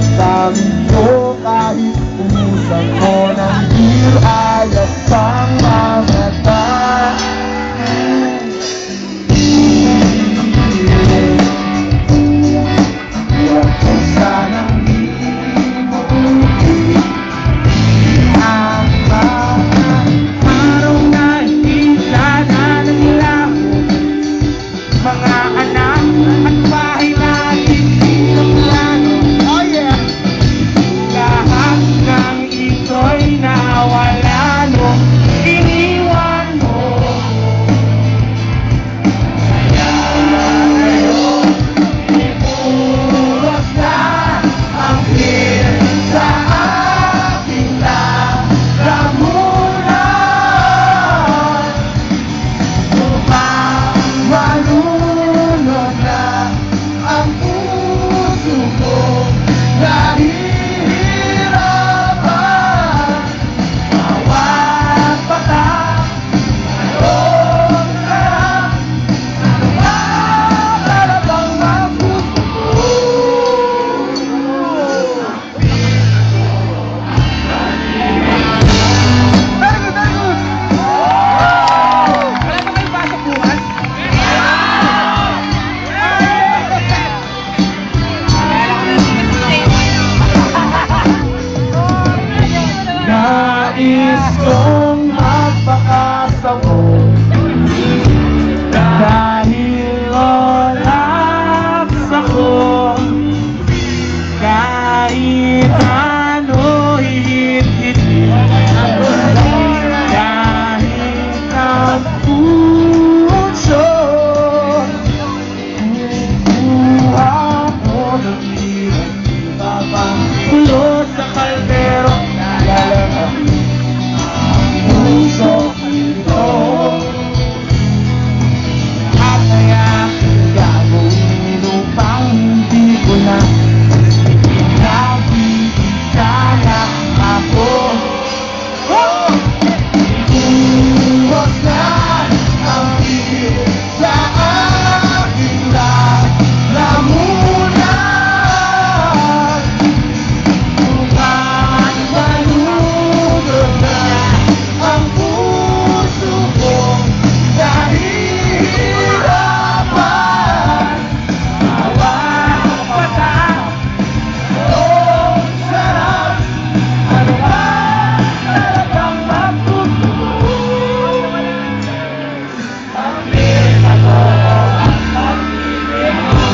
damdamin ko kahit umusan ko ng beer ayos pang mamatay. Huwag ko sanang di mo ang mga araw na hindi sana naglaho, mga anak at bahay natin pinaplano. Oh yeah! Lahat ng ito'y nawala nung iniwan mo. Kaya ngayon ibuhos na ang beer sa aking lalamunan upang malunod na ang puso ko. Nahihirapan bawat patak, mayroon ka ano ba talagang mapuso ko. Very good, very good! Wala na kayong pasok bukas? Nais kong magpakasabog dahil relax ako. Kahit ano hihit-hitin, kahit ang puso kukuha ko ng hirap, ipapagulo sa kaldero. Lalamang puso ito at kaya gagawin upang hindi ko na pinag-iisala ako. Ibuhos na ang beer sa aking lalamunan upang malunod na ang puso ko. Nahihirapan bawat patak, mayroong sarap, ano ba talagang mapuso ko. Ang beer na to ang pag-ibig mo.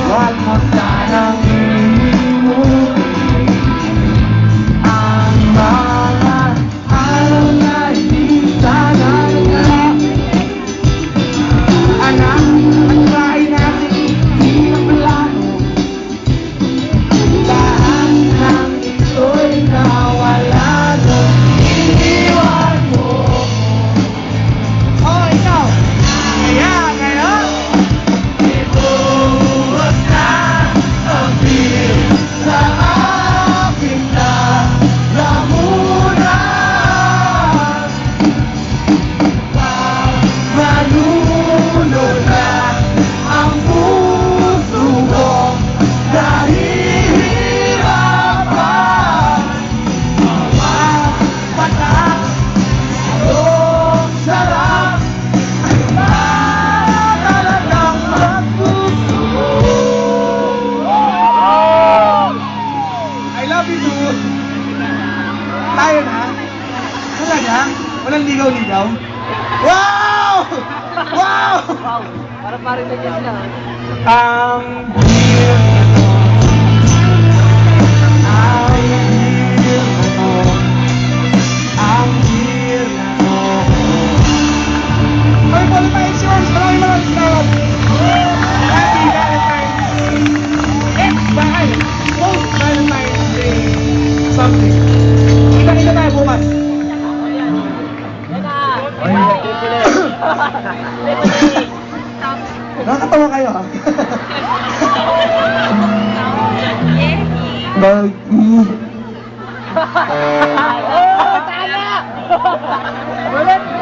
Huwag mo sanang ilimutin ang mga araw na hindi sana naglaho. Anak at bahay natin pinaplano, lahat ng ito'y nawala nung iniwan mo. Oh, ikaw! Kaya ngayon ibuhos na ang beer sa aking lalamunan upang malunod na ang puso ko. Nahihirapan bawat patak, mayroong sarap, ano ba talagang magpuso ko. I love you too. Tayo na? Talaga? Walang ligaw-ligaw? Wow! Wow! Para parin na dyan lang. Ang beer na to, ang beer na to, ang beer na to. Ay, qualifications! Maraming salamat! Happy Valentine's! Oh, tama! Ulit!